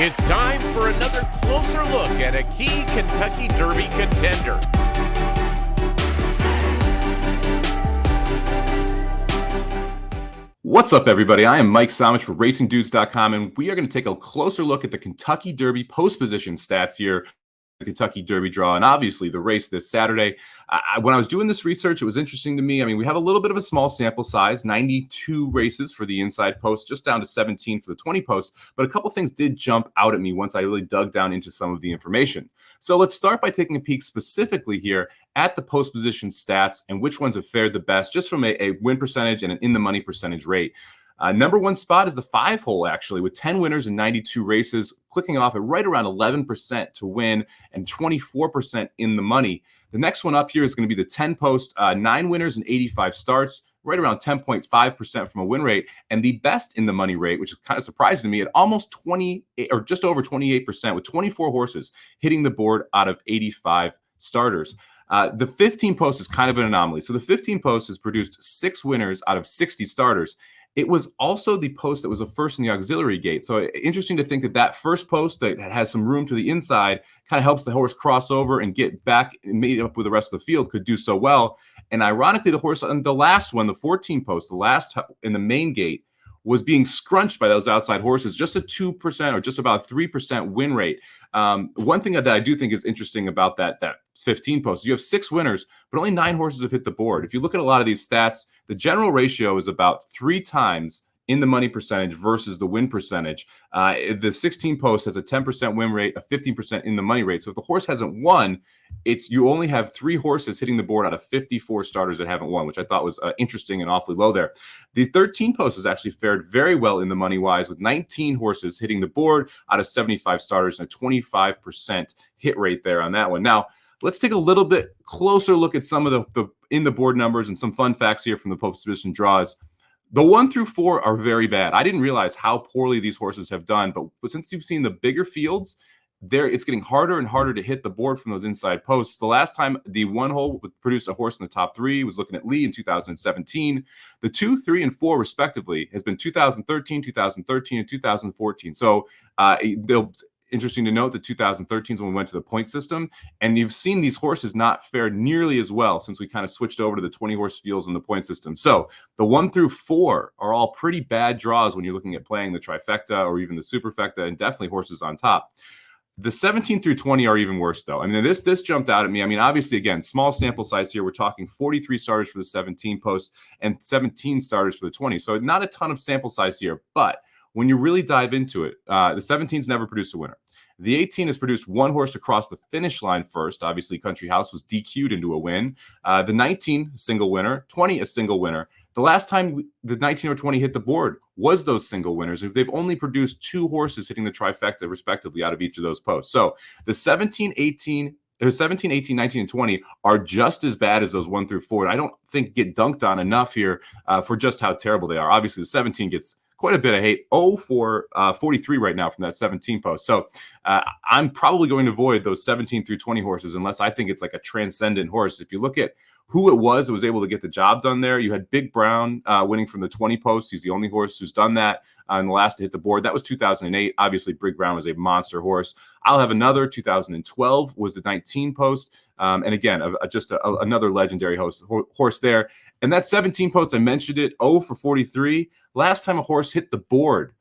It's time for another closer look at a key Kentucky Derby contender. What's up, everybody? I am Mike Somich for RacingDudes.com, and we are going to take a closer look at the Kentucky Derby post position stats here. The Kentucky Derby draw, and obviously the race this Saturday. When I was doing this research, it was interesting to me. I mean, we have a little bit of a small sample size, 92 races for the inside post, just down to 17 for the 20 post, but a couple things did jump out at me once I really dug down into some of the information. So let's start by taking a peek specifically here at the post position stats and which ones have fared the best, just from a win percentage and an in the money percentage rate. Number one spot is the 5-hole, actually, with 10 winners in 92 races, clicking off at right around 11% to win and 24% in the money. The next one up here is going to be the 10-post, 9 winners and 85 starts, right around 10.5% from a win rate, and the best in the money rate, which is kind of surprising to me, at almost 28 or just over 28%, with 24 horses hitting the board out of 85 starters. The 15 post is kind of an anomaly. So the 15 post has produced 6 winners out of 60 starters. It was also the post that was the first in the auxiliary gate. So interesting to think that first post that has some room to the inside kind of helps the horse cross over and get back and made up with the rest of the field could do so well. And ironically, the horse on the last one, the 14 post, the last in the main gate, was being scrunched by those outside horses, just a 2% or just about 3% win rate. One thing that I do think is interesting about that 15 post, you have 6 winners, but only 9 horses have hit the board. If you look at a lot of these stats, the general ratio is about 3 times in the money percentage versus the win percentage. The 16 post has a 10% win rate, a 15% in the money rate. So if the horse hasn't won, you only have 3 horses hitting the board out of 54 starters that haven't won, which I thought was interesting and awfully low there. The 13 post has actually fared very well in the money wise, with 19 horses hitting the board out of 75 starters and a 25% hit rate there on that one. Now, let's take a little bit closer look at some of the in the board numbers and some fun facts here from the post position draws. The 1 through 4 are very bad. I didn't realize how poorly these horses have done, but since you've seen the bigger fields, it's getting harder and harder to hit the board from those inside posts. The last time the 1 hole produced a horse in the top 3 was looking at Lee in 2017. The 2, 3, and 4, respectively, has been 2013, 2013, and 2014. So interesting to note that 2013 is when we went to the point system, and you've seen these horses not fare nearly as well since we kind of switched over to the 20-horse fields in the point system. So the 1 through 4 are all pretty bad draws when you're looking at playing the trifecta or even the superfecta, and definitely horses on top. The 17 through 20 are even worse, though. I mean, this jumped out at me. I mean, obviously, again, small sample size here. We're talking 43 starters for the 17 post and 17 starters for the 20. So not a ton of sample size here, but when you really dive into it, the 17's never produced a winner. The 18 has produced 1 horse to cross the finish line first. Obviously, Country House was DQ'd into a win. The 19, single winner. 20, a single winner. The last time the 19 or 20 hit the board was those single winners. They've only produced 2 horses hitting the trifecta, respectively, out of each of those posts. So the 17, 18, 19, and 20 are just as bad as those 1 through 4. And I don't think get dunked on enough here for just how terrible they are. Obviously, the 17 gets quite a bit of hate. 0 for 43 right now from that 17 post. So I'm probably going to avoid those 17 through 20 horses unless I think it's like a transcendent horse. If you look at who it was that was able to get the job done there, you had Big Brown winning from the 20 post. He's the only horse who's done that in the last to hit the board. That was 2008. Obviously, Big Brown was a monster horse. I'll have another. 2012 was the 19 post. And again, another legendary horse there. And that 17 post, I mentioned it, 0 for 43. Last time a horse hit the board,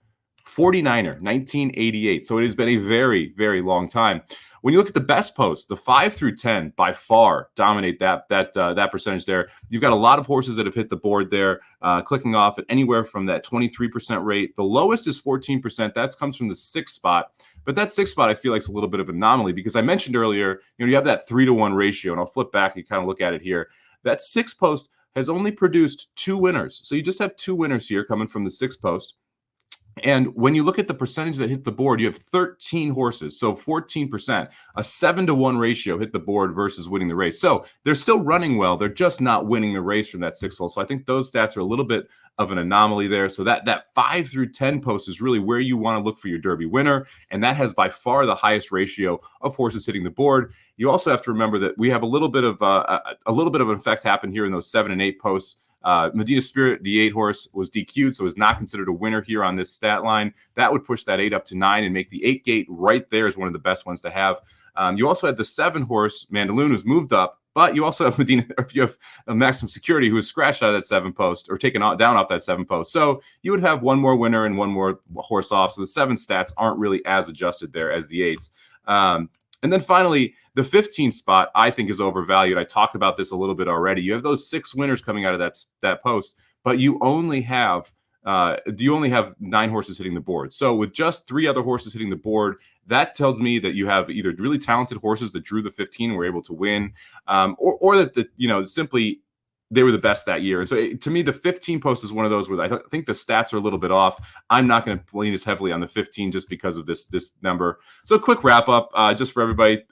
49er, 1988. So it has been a very, very long time. When you look at the best posts, the 5 through 10 by far dominate that percentage there. You've got a lot of horses that have hit the board there, clicking off at anywhere from that 23% rate. The lowest is 14%. That comes from the 6th spot. But that 6th spot, I feel like, is a little bit of an anomaly because I mentioned earlier, you have that 3-to-1 ratio, and I'll flip back and kind of look at it here. That 6th post has only produced 2 winners. So you just have 2 winners here coming from the 6th post. And when you look at the percentage that hit the board, you have 13 horses, so 14%, a 7-to-1 ratio hit the board versus winning the race. So they're still running well. They're just not winning the race from that 6th hole. So I think those stats are a little bit of an anomaly there. So that 5 through 10 post is really where you want to look for your Derby winner. And that has by far the highest ratio of horses hitting the board. You also have to remember that we have a little bit of an effect happen here in those 7 and 8 posts. Medina Spirit, the 8 horse, was DQ'd, so is not considered a winner here on this stat line. That would push that 8 up to 9 and make the 8 gate right there is one of the best ones to have. You also had the 7 horse, Mandaloon, who's moved up, but you also have Medina, if you have a Maximum Security who is scratched out of that 7 post or taken down off that 7 post. So you would have one more winner and one more horse off. So the 7 stats aren't really as adjusted there as the 8s. And then finally, the 15 spot, I think, is overvalued. I talked about this a little bit already. You have those 6 winners coming out of that post, but you only have 9 horses hitting the board. So with just 3 other horses hitting the board, that tells me that you have either really talented horses that drew the 15 and were able to win, or that simply they were the best that year. And so to me, the 15 post is one of those where I think the stats are a little bit off. I'm not going to lean as heavily on the 15 just because of this number. So a quick wrap up just for everybody.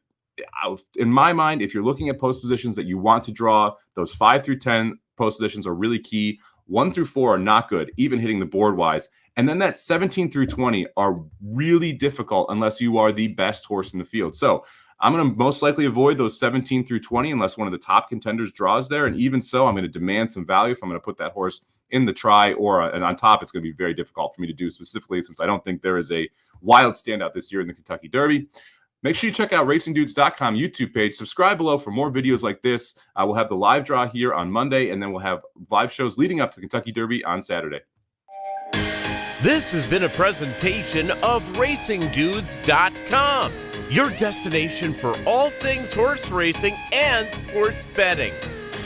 In my mind, if you're looking at post positions that you want to draw, those 5 through 10 post positions are really key. 1 through 4 are not good, even hitting the board wise. And then that 17 through 20 are really difficult unless you are the best horse in the field. So I'm going to most likely avoid those 17 through 20 unless one of the top contenders draws there. And even so, I'm going to demand some value if I'm going to put that horse in the try and on top. It's going to be very difficult for me to do, specifically since I don't think there is a wild standout this year in the Kentucky Derby. Make sure you check out racingdudes.com YouTube page. Subscribe below for more videos like this. We'll have the live draw here on Monday, and then we'll have live shows leading up to the Kentucky Derby on Saturday. This has been a presentation of racingdudes.com, your destination for all things horse racing and sports betting.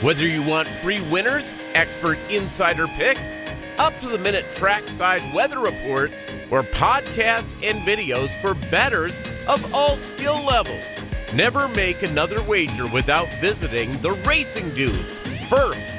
Whether you want free winners, expert insider picks, up-to-the-minute trackside weather reports, or podcasts and videos for bettors of all skill levels. Never make another wager without visiting the Racing Dudes. First,